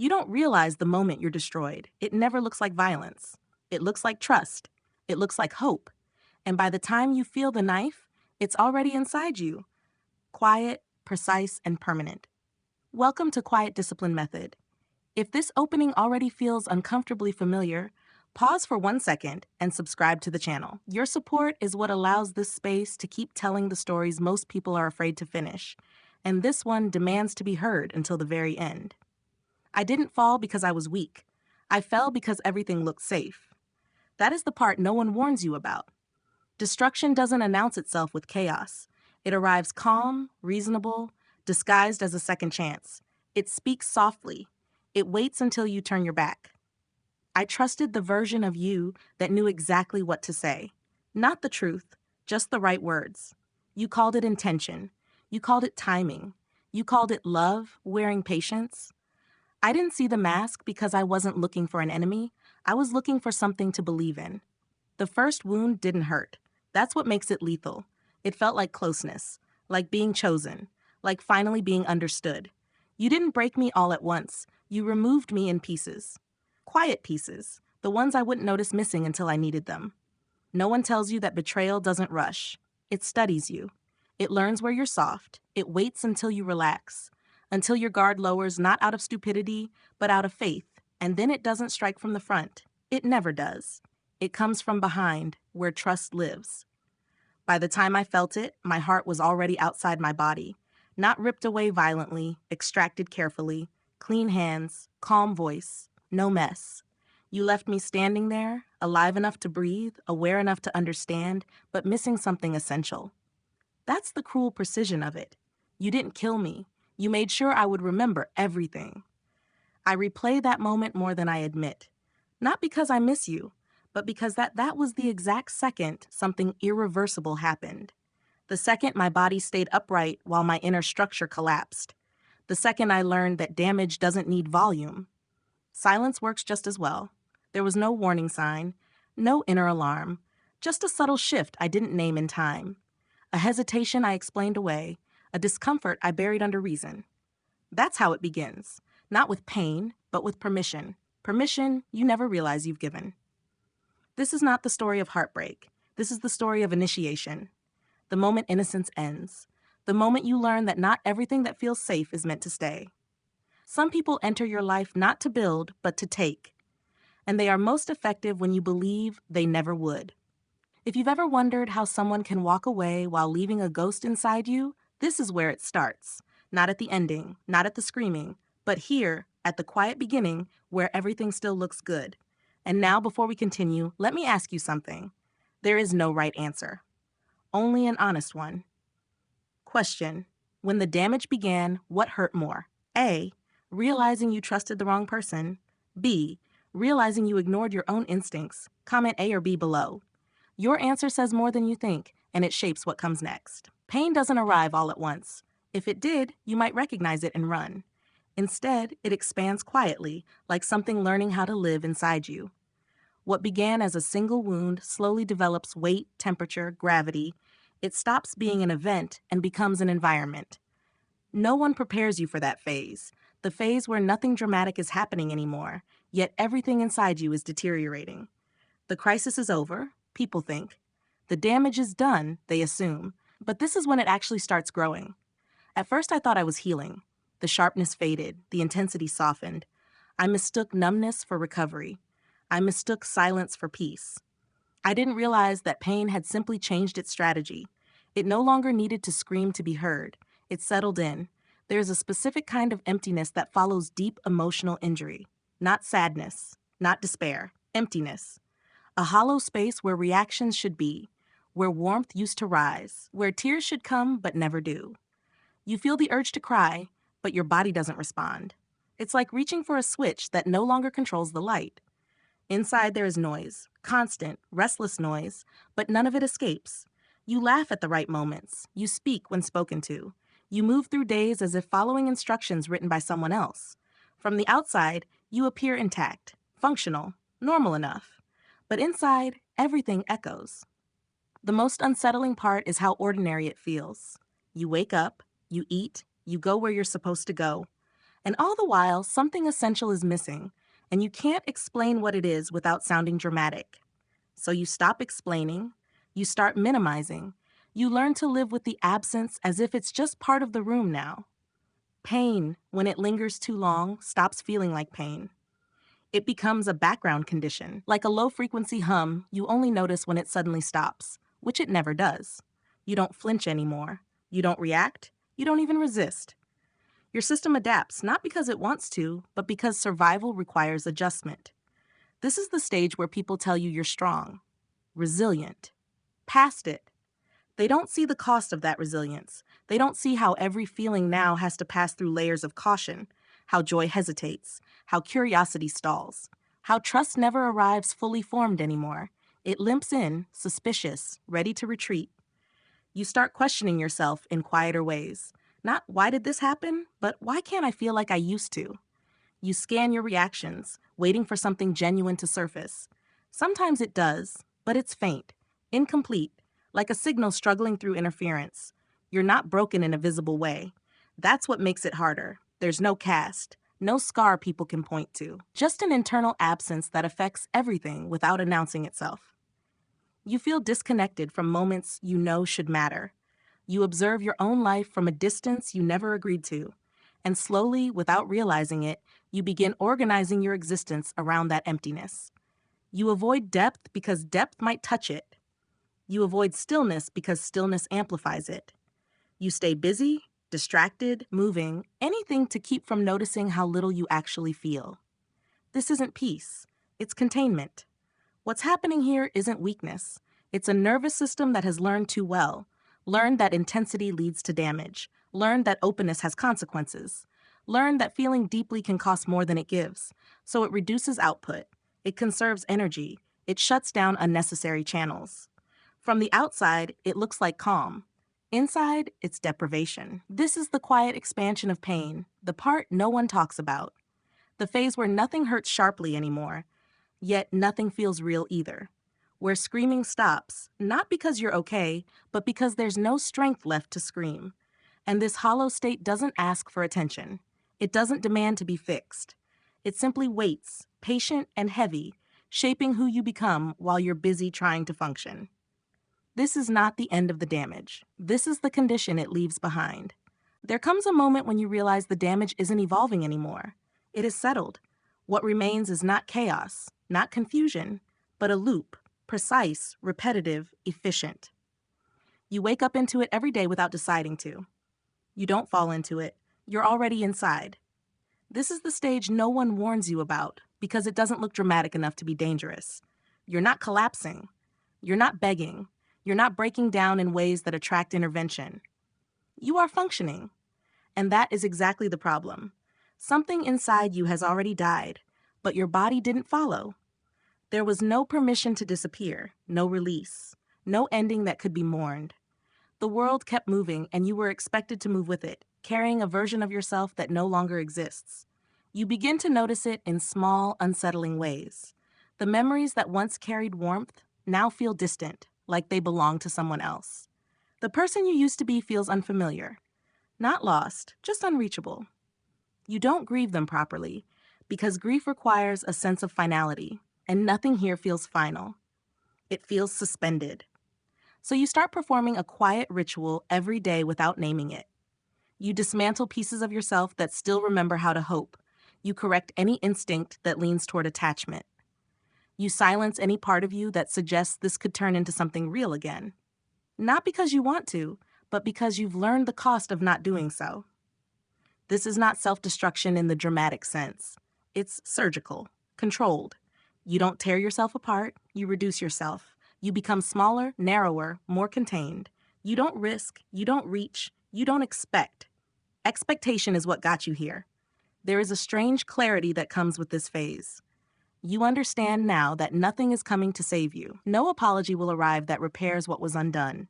You don't realize the moment you're destroyed. It never looks like violence. It looks like trust. It looks like hope. And by the time you feel the knife, it's already inside you, quiet, precise, and permanent. Welcome to Quiet Discipline Method. If this opening already feels uncomfortably familiar, pause for 1 second and subscribe to the channel. Your support is what allows this space to keep telling the stories most people are afraid to finish, and this one demands to be heard until the very end. I didn't fall because I was weak. I fell because everything looked safe. That is the part no one warns you about. Destruction doesn't announce itself with chaos. It arrives calm, reasonable, disguised as a second chance. It speaks softly. It waits until you turn your back. I trusted the version of you that knew exactly what to say. Not the truth, just the right words. You called it intention. You called it timing. You called it love, wearing patience. I didn't see the mask because I wasn't looking for an enemy. I was looking for something to believe in. The first wound didn't hurt. That's what makes it lethal. It felt like closeness, like being chosen, like finally being understood. You didn't break me all at once. You removed me in pieces. Quiet pieces, the ones I wouldn't notice missing until I needed them. No one tells you that betrayal doesn't rush. It studies you. It learns where you're soft. It waits until you relax, until your guard lowers not out of stupidity, but out of faith, and then it doesn't strike from the front. It never does. It comes from behind, where trust lives. By the time I felt it, my heart was already outside my body, not ripped away violently, extracted carefully, clean hands, calm voice, no mess. You left me standing there, alive enough to breathe, aware enough to understand, but missing something essential. That's the cruel precision of it. You didn't kill me. You made sure I would remember everything. I replay that moment more than I admit. Not because I miss you, but because that was the exact second something irreversible happened. The second my body stayed upright while my inner structure collapsed. The second I learned that damage doesn't need volume. Silence works just as well. There was no warning sign, no inner alarm, just a subtle shift I didn't name in time. A hesitation I explained away, a discomfort I buried under reason. That's how it begins, not with pain, but with permission. Permission you never realize you've given. This is not the story of heartbreak. This is the story of initiation. The moment innocence ends. The moment you learn that not everything that feels safe is meant to stay. Some people enter your life not to build, but to take. And they are most effective when you believe they never would. If you've ever wondered how someone can walk away while leaving a ghost inside you, this is where it starts. Not at the ending, not at the screaming, but here, at the quiet beginning, where everything still looks good. And now, before we continue, let me ask you something. There is no right answer. Only an honest one. Question. When the damage began, what hurt more? A. Realizing you trusted the wrong person. B. Realizing you ignored your own instincts. Comment A or B below. Your answer says more than you think, and it shapes what comes next. Pain doesn't arrive all at once. If it did, you might recognize it and run. Instead, it expands quietly, like something learning how to live inside you. What began as a single wound slowly develops weight, temperature, gravity. It stops being an event and becomes an environment. No one prepares you for that phase, the phase where nothing dramatic is happening anymore, yet everything inside you is deteriorating. The crisis is over, people think. The damage is done, they assume. But this is when it actually starts growing. At first I thought I was healing. The sharpness faded, the intensity softened. I mistook numbness for recovery. I mistook silence for peace. I didn't realize that pain had simply changed its strategy. It no longer needed to scream to be heard. It settled in. There is a specific kind of emptiness that follows deep emotional injury. Not sadness, not despair, emptiness. A hollow space where reactions should be, where warmth used to rise, where tears should come but never do. You feel the urge to cry, but your body doesn't respond. It's like reaching for a switch that no longer controls the light. Inside there is noise, constant, restless noise, but none of it escapes. You laugh at the right moments. You speak when spoken to. You move through days as if following instructions written by someone else. From the outside, you appear intact, functional, normal enough. But inside, everything echoes. The most unsettling part is how ordinary it feels. You wake up, you eat, you go where you're supposed to go. And all the while, something essential is missing, and you can't explain what it is without sounding dramatic. So you stop explaining, you start minimizing, you learn to live with the absence as if it's just part of the room now. Pain, when it lingers too long, stops feeling like pain. It becomes a background condition, like a low-frequency hum you only notice when it suddenly stops, which it never does. You don't flinch anymore. You don't react. You don't even resist. Your system adapts, not because it wants to, but because survival requires adjustment. This is the stage where people tell you you're strong, resilient, past it. They don't see the cost of that resilience. They don't see how every feeling now has to pass through layers of caution, how joy hesitates, how curiosity stalls, how trust never arrives fully formed anymore. It limps in, suspicious, ready to retreat. You start questioning yourself in quieter ways. Not why did this happen, but why can't I feel like I used to? You scan your reactions, waiting for something genuine to surface. Sometimes it does, but it's faint, incomplete, like a signal struggling through interference. You're not broken in a visible way. That's what makes it harder. There's no cast, no scar people can point to, just an internal absence that affects everything without announcing itself. You feel disconnected from moments you know should matter. You observe your own life from a distance you never agreed to. And slowly, without realizing it, you begin organizing your existence around that emptiness. You avoid depth because depth might touch it. You avoid stillness because stillness amplifies it. You stay busy, distracted, moving, anything to keep from noticing how little you actually feel. This isn't peace. It's containment. What's happening here isn't weakness. It's a nervous system that has learned too well, learned that intensity leads to damage, learned that openness has consequences, learned that feeling deeply can cost more than it gives, so it reduces output, it conserves energy, it shuts down unnecessary channels. From the outside, it looks like calm. Inside, it's deprivation. This is the quiet expansion of pain, the part no one talks about. The phase where nothing hurts sharply anymore, yet nothing feels real either. Where screaming stops, not because you're okay, but because there's no strength left to scream. And this hollow state doesn't ask for attention. It doesn't demand to be fixed. It simply waits, patient and heavy, shaping who you become while you're busy trying to function. This is not the end of the damage. This is the condition it leaves behind. There comes a moment when you realize the damage isn't evolving anymore. It is settled. What remains is not chaos, not confusion, but a loop, precise, repetitive, efficient. You wake up into it every day without deciding to. You don't fall into it. You're already inside. This is the stage no one warns you about because it doesn't look dramatic enough to be dangerous. You're not collapsing. You're not begging. You're not breaking down in ways that attract intervention. You are functioning. And that is exactly the problem. Something inside you has already died, but your body didn't follow. There was no permission to disappear, no release, no ending that could be mourned. The world kept moving, and you were expected to move with it, carrying a version of yourself that no longer exists. You begin to notice it in small, unsettling ways. The memories that once carried warmth now feel distant, like they belong to someone else. The person you used to be feels unfamiliar. Not lost, just unreachable. You don't grieve them properly, because grief requires a sense of finality, and nothing here feels final. It feels suspended. So you start performing a quiet ritual every day without naming it. You dismantle pieces of yourself that still remember how to hope. You correct any instinct that leans toward attachment. You silence any part of you that suggests this could turn into something real again. Not because you want to, but because you've learned the cost of not doing so. This is not self-destruction in the dramatic sense. It's surgical, controlled. You don't tear yourself apart, you reduce yourself. You become smaller, narrower, more contained. You don't risk, you don't reach, you don't expect. Expectation is what got you here. There is a strange clarity that comes with this phase. You understand now that nothing is coming to save you. No apology will arrive that repairs what was undone.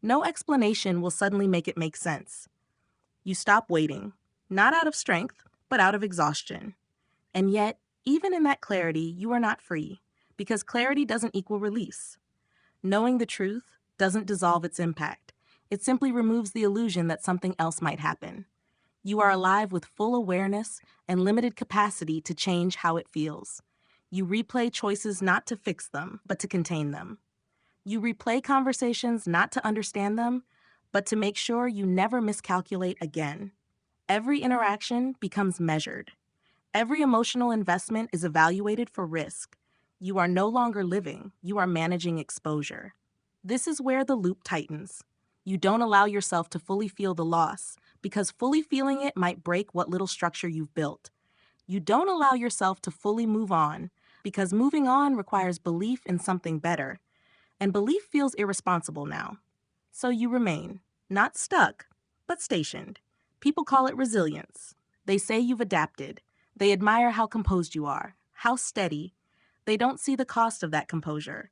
No explanation will suddenly make it make sense. You stop waiting, not out of strength, but out of exhaustion. And yet, even in that clarity, you are not free, because clarity doesn't equal release. Knowing the truth doesn't dissolve its impact. It simply removes the illusion that something else might happen. You are alive with full awareness and limited capacity to change how it feels. You replay choices not to fix them, but to contain them. You replay conversations not to understand them, but to make sure you never miscalculate again. Every interaction becomes measured. Every emotional investment is evaluated for risk. You are no longer living, you are managing exposure. This is where the loop tightens. You don't allow yourself to fully feel the loss, because fully feeling it might break what little structure you've built. You don't allow yourself to fully move on, because moving on requires belief in something better. And belief feels irresponsible now. So you remain, not stuck, but stationed. People call it resilience. They say you've adapted. They admire how composed you are, how steady. They don't see the cost of that composure.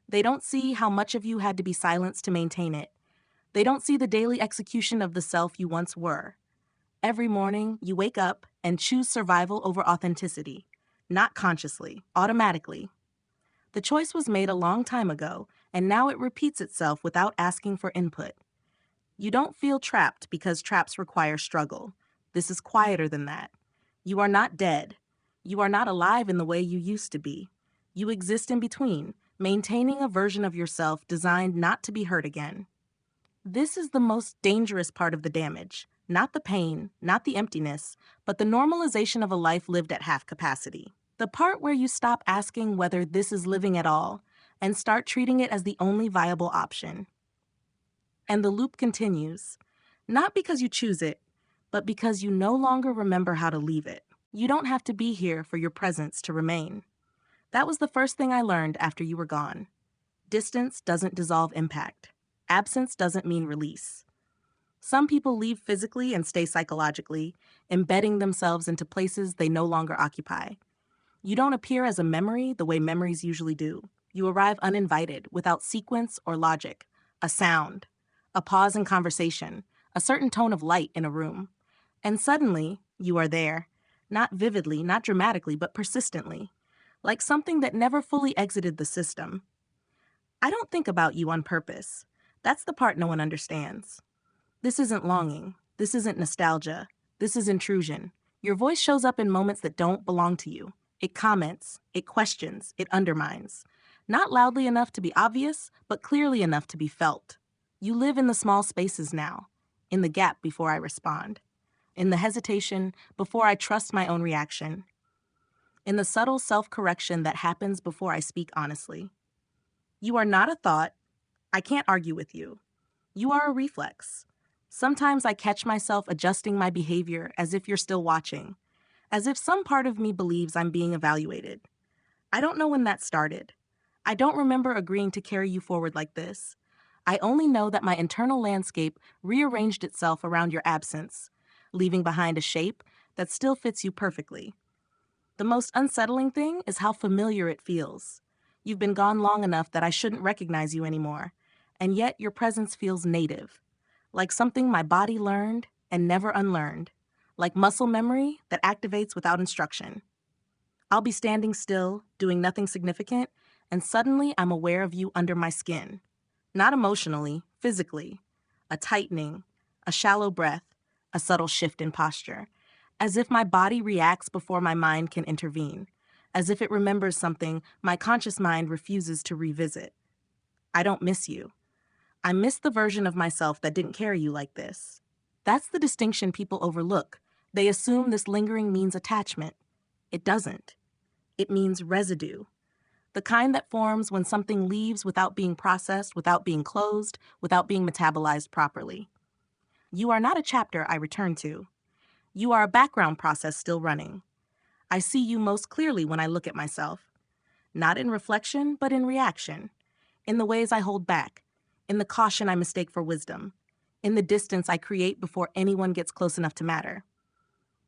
They don't see how much of you had to be silenced to maintain it. They don't see the daily execution of the self you once were. Every morning, you wake up and choose survival over authenticity, not consciously, automatically. The choice was made a long time ago, and now it repeats itself without asking for input. You don't feel trapped because traps require struggle. This is quieter than that. You are not dead. You are not alive in the way you used to be. You exist in between, maintaining a version of yourself designed not to be hurt again. This is the most dangerous part of the damage. Not the pain, not the emptiness, but the normalization of a life lived at half capacity. The part where you stop asking whether this is living at all and start treating it as the only viable option. And the loop continues, not because you choose it, but because you no longer remember how to leave it. You don't have to be here for your presence to remain. That was the first thing I learned after you were gone. Distance doesn't dissolve impact. Absence doesn't mean release. Some people leave physically and stay psychologically, embedding themselves into places they no longer occupy. You don't appear as a memory the way memories usually do. You arrive uninvited, without sequence or logic, a sound, a pause in conversation, a certain tone of light in a room. And suddenly, you are there, not vividly, not dramatically, but persistently, like something that never fully exited the system. I don't think about you on purpose. That's the part no one understands. This isn't longing. This isn't nostalgia. This is intrusion. Your voice shows up in moments that don't belong to you. It comments, it questions, it undermines. Not loudly enough to be obvious, but clearly enough to be felt. You live in the small spaces now, in the gap before I respond, in the hesitation before I trust my own reaction, in the subtle self-correction that happens before I speak honestly. You are not a thought. I can't argue with you. You are a reflex. Sometimes I catch myself adjusting my behavior as if you're still watching, as if some part of me believes I'm being evaluated. I don't know when that started. I don't remember agreeing to carry you forward like this. I only know that my internal landscape rearranged itself around your absence, leaving behind a shape that still fits you perfectly. The most unsettling thing is how familiar it feels. You've been gone long enough that I shouldn't recognize you anymore, and yet your presence feels native, like something my body learned and never unlearned, like muscle memory that activates without instruction. I'll be standing still, doing nothing significant, and suddenly I'm aware of you under my skin. Not emotionally, physically. A tightening, a shallow breath, a subtle shift in posture, as if my body reacts before my mind can intervene, as if it remembers something my conscious mind refuses to revisit. I don't miss you. I miss the version of myself that didn't carry you like this. That's the distinction people overlook. They assume this lingering means attachment. It doesn't. It means residue. The kind that forms when something leaves without being processed, without being closed, without being metabolized properly. You are not a chapter I return to. You are a background process still running. I see you most clearly when I look at myself. Not in reflection, but in reaction. In the ways I hold back. In the caution I mistake for wisdom. In the distance I create before anyone gets close enough to matter.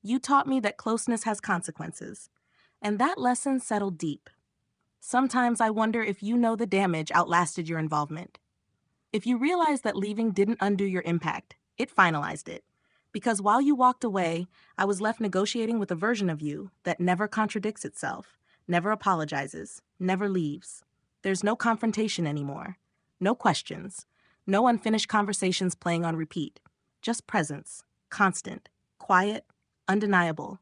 You taught me that closeness has consequences. And that lesson settled deep. Sometimes I wonder if you know the damage outlasted your involvement. If you realize that leaving didn't undo your impact, it finalized it. Because while you walked away, I was left negotiating with a version of you that never contradicts itself, never apologizes, never leaves. There's no confrontation anymore. No questions. No unfinished conversations playing on repeat. Just presence. Constant. Quiet. quiet, undeniable,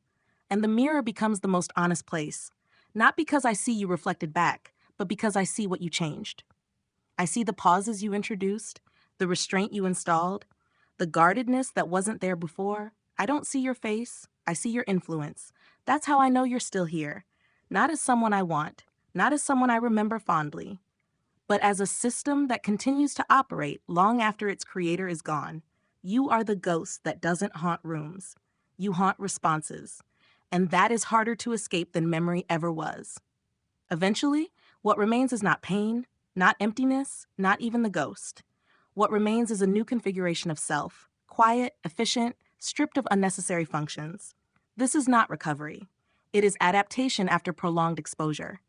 and the mirror becomes the most honest place. Not because I see you reflected back, but because I see what you changed. I see the pauses you introduced, the restraint you installed, the guardedness that wasn't there before. I don't see your face, I see your influence. That's how I know you're still here. Not as someone I want, not as someone I remember fondly, but as a system that continues to operate long after its creator is gone. You are the ghost that doesn't haunt rooms. You haunt responses. And that is harder to escape than memory ever was. Eventually, what remains is not pain, not emptiness, not even the ghost. What remains is a new configuration of self, quiet, efficient, stripped of unnecessary functions. This is not recovery. It is adaptation after prolonged exposure.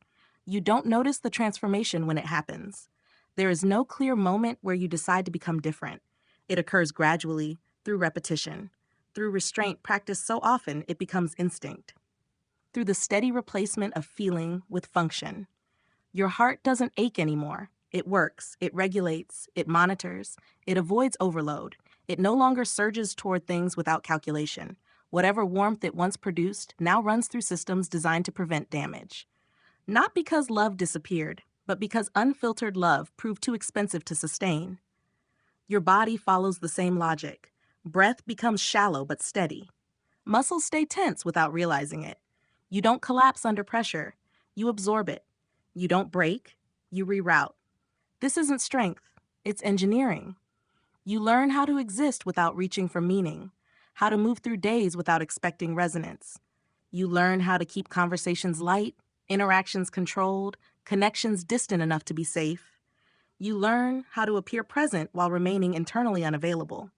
You don't notice the transformation when it happens. There is no clear moment where you decide to become different. It occurs gradually, through repetition, through restraint practiced so often it becomes instinct, through the steady replacement of feeling with function. Your heart doesn't ache anymore. It works, it regulates, it monitors, it avoids overload. It no longer surges toward things without calculation. Whatever warmth it once produced now runs through systems designed to prevent damage. Not because love disappeared, but because unfiltered love proved too expensive to sustain. Your body follows the same logic. Breath becomes shallow but steady. Muscles stay tense without realizing it. You don't collapse under pressure. You absorb it. You don't break. You reroute. This isn't strength. It's engineering. You learn how to exist without reaching for meaning, how to move through days without expecting resonance. You learn how to keep conversations light, interactions controlled, connections distant enough to be safe. You learn how to appear present while remaining internally unavailable.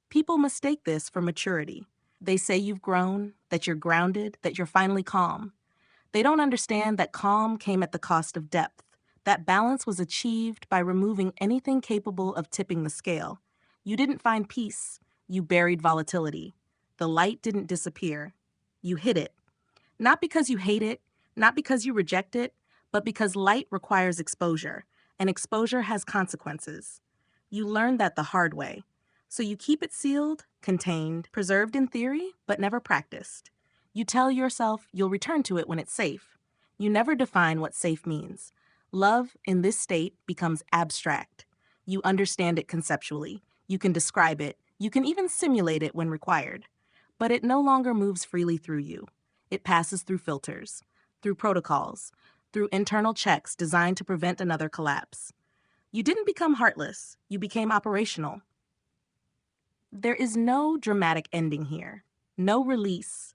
People mistake this for maturity. They say you've grown, that you're grounded, that you're finally calm. They don't understand that calm came at the cost of depth. That balance was achieved by removing anything capable of tipping the scale. You didn't find peace. You buried volatility. The light didn't disappear. You hid it. Not because you hate it, not because you reject it, but because light requires exposure, and exposure has consequences. You learn that the hard way. So you keep it sealed, contained, preserved in theory, but never practiced. You tell yourself you'll return to it when it's safe. You never define what safe means. Love, in this state, becomes abstract. You understand it conceptually. You can describe it. You can even simulate it when required. But it no longer moves freely through you. It passes through filters, through protocols, through internal checks designed to prevent another collapse. You didn't become heartless. You became operational. There is no dramatic ending here. No release.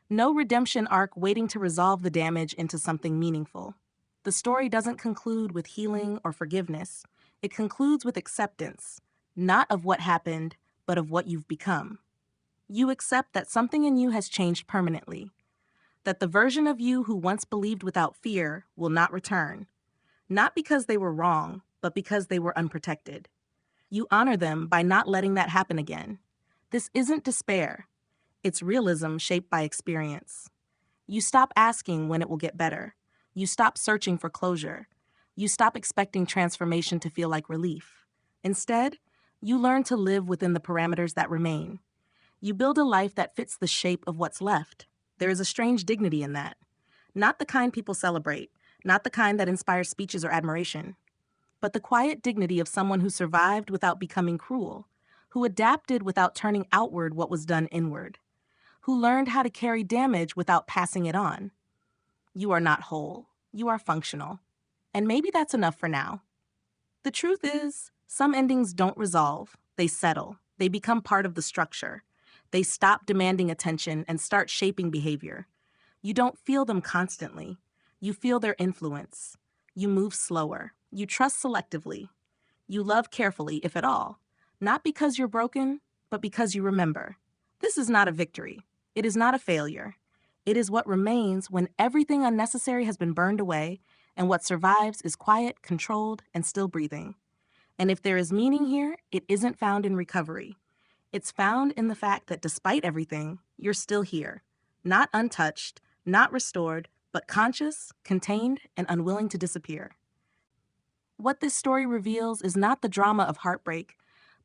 No redemption arc waiting to resolve the damage into something meaningful. The story doesn't conclude with healing or forgiveness. It concludes with acceptance, not of what happened, but of what you've become. You accept that something in you has changed permanently, that the version of you who once believed without fear will not return, not because they were wrong, but because they were unprotected. You honor them by not letting that happen again. This isn't despair. It's realism shaped by experience. You stop asking when it will get better. You stop searching for closure. You stop expecting transformation to feel like relief. Instead, you learn to live within the parameters that remain. You build a life that fits the shape of what's left. There is a strange dignity in that. Not the kind people celebrate, not the kind that inspires speeches or admiration, but the quiet dignity of someone who survived without becoming cruel, who adapted without turning outward what was done inward, who learned how to carry damage without passing it on. You are not whole. You are functional. And maybe that's enough for now. The truth is, some endings don't resolve. They settle. They become part of the structure. They stop demanding attention and start shaping behavior. You don't feel them constantly. You feel their influence. You move slower. You trust selectively. You love carefully, if at all. Not because you're broken, but because you remember. This is not a victory. It is not a failure. It is what remains when everything unnecessary has been burned away, and what survives is quiet, controlled, and still breathing. And if there is meaning here, it isn't found in recovery. It's found in the fact that despite everything, you're still here. Not untouched, not restored, but conscious, contained, and unwilling to disappear. What this story reveals is not the drama of heartbreak,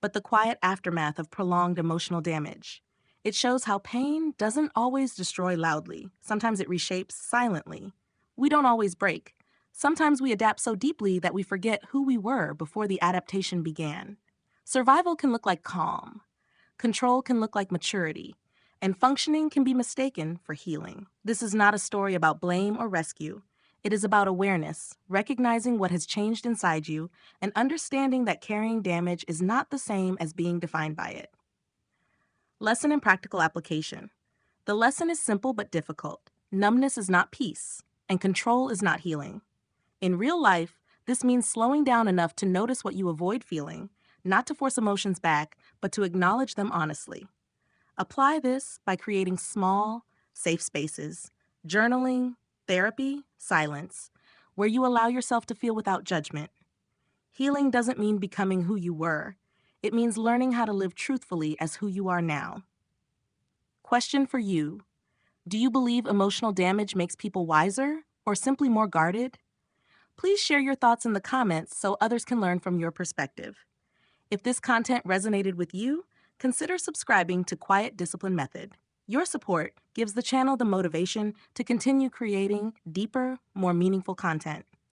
but the quiet aftermath of prolonged emotional damage. It shows how pain doesn't always destroy loudly. Sometimes it reshapes silently. We don't always break. Sometimes we adapt so deeply that we forget who we were before the adaptation began. Survival can look like calm. Control can look like maturity. And functioning can be mistaken for healing. This is not a story about blame or rescue. It is about awareness, recognizing what has changed inside you, and understanding that carrying damage is not the same as being defined by it. Lesson and practical application. The lesson is simple but difficult. Numbness is not peace, and control is not healing. In real life, this means slowing down enough to notice what you avoid feeling, not to force emotions back, but to acknowledge them honestly. Apply this by creating small, safe spaces, journaling, therapy, silence, where you allow yourself to feel without judgment. Healing doesn't mean becoming who you were. It means learning how to live truthfully as who you are now. Question for you. Do you believe emotional damage makes people wiser or simply more guarded? Please share your thoughts in the comments so others can learn from your perspective. If this content resonated with you, consider subscribing to Quiet Discipline Method. Your support gives the channel the motivation to continue creating deeper, more meaningful content.